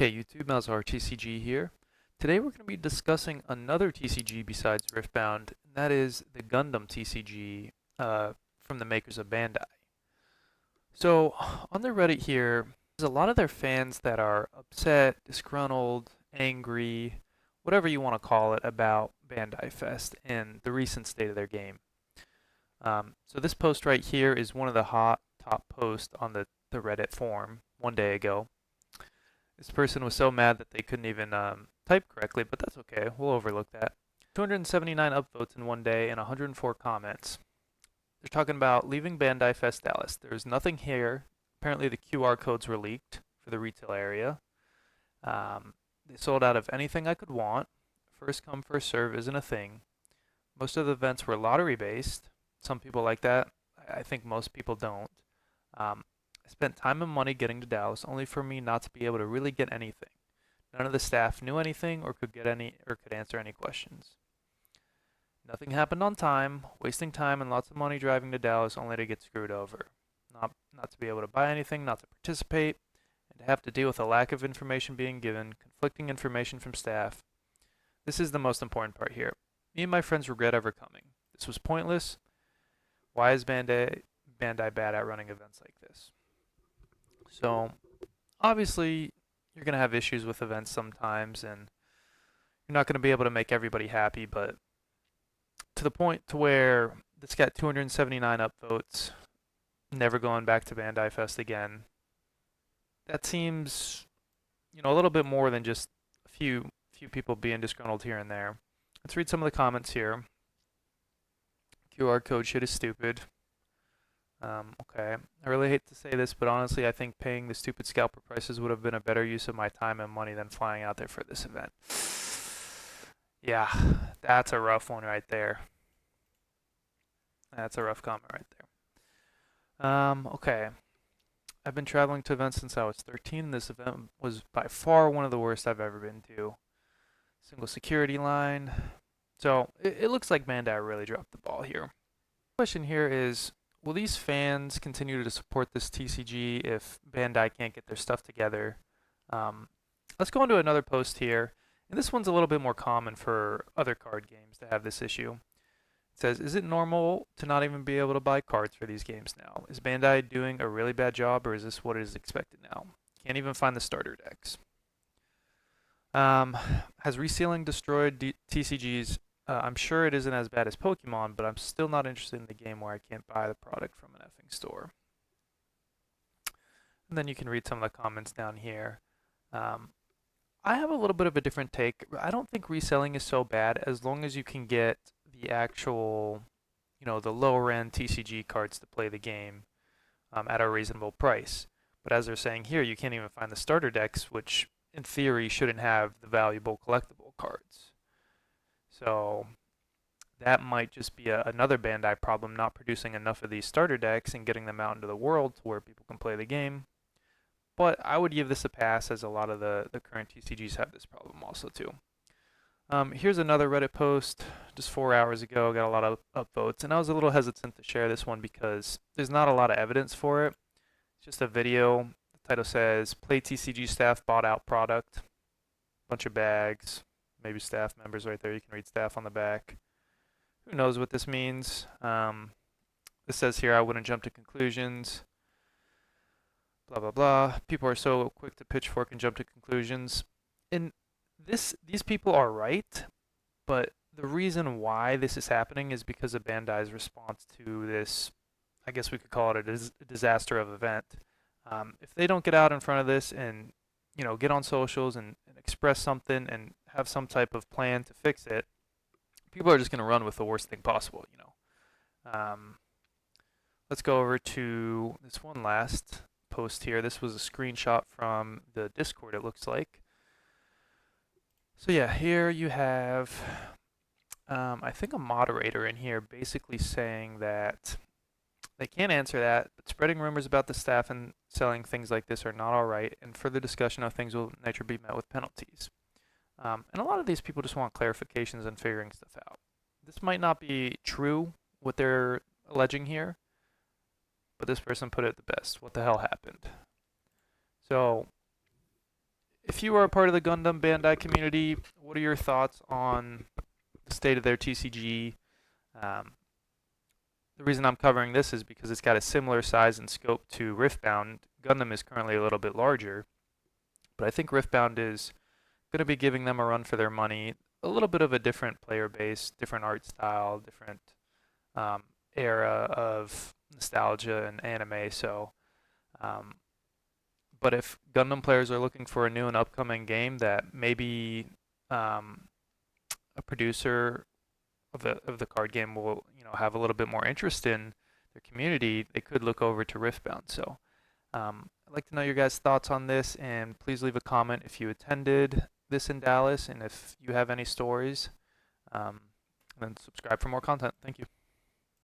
Okay, YouTube, Malzahar TCG here. Today we're going to be discussing another TCG besides Riftbound, and that is the Gundam TCG from the makers of Bandai. So, on their Reddit here, there's a lot of their fans that are upset, disgruntled, angry, whatever you want to call it, about Bandai Fest and the recent state of their game. So this post right here is one of the hot top posts on the Reddit forum one day ago. This person was so mad that they couldn't even type correctly, but that's okay. We'll overlook that. 279 upvotes in one day and 104 comments. They're talking about leaving Bandai Fest Dallas. There's nothing here. Apparently the QR codes were leaked for the retail area. They sold out of anything I could want. First come, first serve isn't a thing. Most of the events were lottery based. Some people like that. I think most people don't. I spent time and money getting to Dallas, only for me not to be able to really get anything. None of the staff knew anything or could answer any questions. Nothing happened on time, wasting time and lots of money driving to Dallas only to get screwed over. Not to be able to buy anything, not to participate, and to have to deal with a lack of information being given, conflicting information from staff. This is the most important part here. Me and my friends regret ever coming. This was pointless. Why is Bandai bad at running events like this? So, obviously, you're going to have issues with events sometimes, and you're not going to be able to make everybody happy, but to the point to where this got 279 upvotes, never going back to Bandai Fest again, that seems, a little bit more than just a few people being disgruntled here and there. Let's read some of the comments here. QR code shit is stupid. Okay. I really hate to say this, but honestly, I think paying the stupid scalper prices would have been a better use of my time and money than flying out there for this event. Yeah, that's a rough one right there. That's a rough comment right there. Okay. I've been traveling to events since I was 13. This event was by far one of the worst I've ever been to. Single security line. So, it looks like Bandai really dropped the ball here. The question here is, will these fans continue to support this TCG if Bandai can't get their stuff together? Let's go into another post here. And this one's a little bit more common for other card games to have this issue. It says, is it normal to not even be able to buy cards for these games now? Is Bandai doing a really bad job, or is this what is expected now? Can't even find the starter decks. Has resealing destroyed TCGs? I'm sure it isn't as bad as Pokemon, but I'm still not interested in the game where I can't buy the product from an effing store. And then you can read some of the comments down here. I have a little bit of a different take. I don't think reselling is so bad as long as you can get the actual, the lower end TCG cards to play the game at a reasonable price. But as they're saying here, you can't even find the starter decks, which in theory shouldn't have the valuable collectible cards. So that might just be another Bandai problem, not producing enough of these starter decks and getting them out into the world to where people can play the game. But I would give this a pass, as a lot of the current TCGs have this problem also too. Here's another Reddit post just 4 hours ago. Got a lot of upvotes, and I was a little hesitant to share this one because there's not a lot of evidence for it. It's just a video. The title says, Play TCG staff bought out product. Bunch of bags. Maybe staff members right there. You can read staff on the back. Who knows what this means? This says here, I wouldn't jump to conclusions. Blah, blah, blah. People are so quick to pitchfork and jump to conclusions. And these people are right, but the reason why this is happening is because of Bandai's response to this, I guess we could call it a disaster of event. If they don't get out in front of this and get on socials and express something and have some type of plan to fix it, people are just going to run with the worst thing possible, Let's go over to this one last post here. This was a screenshot from the Discord, it looks like. So yeah, here you have, I think, a moderator in here basically saying that they can't answer that, but spreading rumors about the staff and selling things like this are not all right, and further discussion of things will naturally be met with penalties. And a lot of these people just want clarifications and figuring stuff out. This might not be true, what they're alleging here, but this person put it the best. What the hell happened? So if you are a part of the Gundam Bandai community, what are your thoughts on the state of their TCG? Um, the reason I'm covering this is because it's got a similar size and scope to Riftbound. Gundam is currently a little bit larger, but I think Riftbound is going to be giving them a run for their money. A little bit of a different player base, different art style, different um, era of nostalgia and anime. Um, but if Gundam players are looking for a new and upcoming game that maybe um, a producer of the card game will have a little bit more interest in their community, they could look over to Riftbound. So I'd like to know your guys' thoughts on this, and please leave a comment if you attended this in Dallas, and if you have any stories. Um, and then subscribe for more content. Thank you.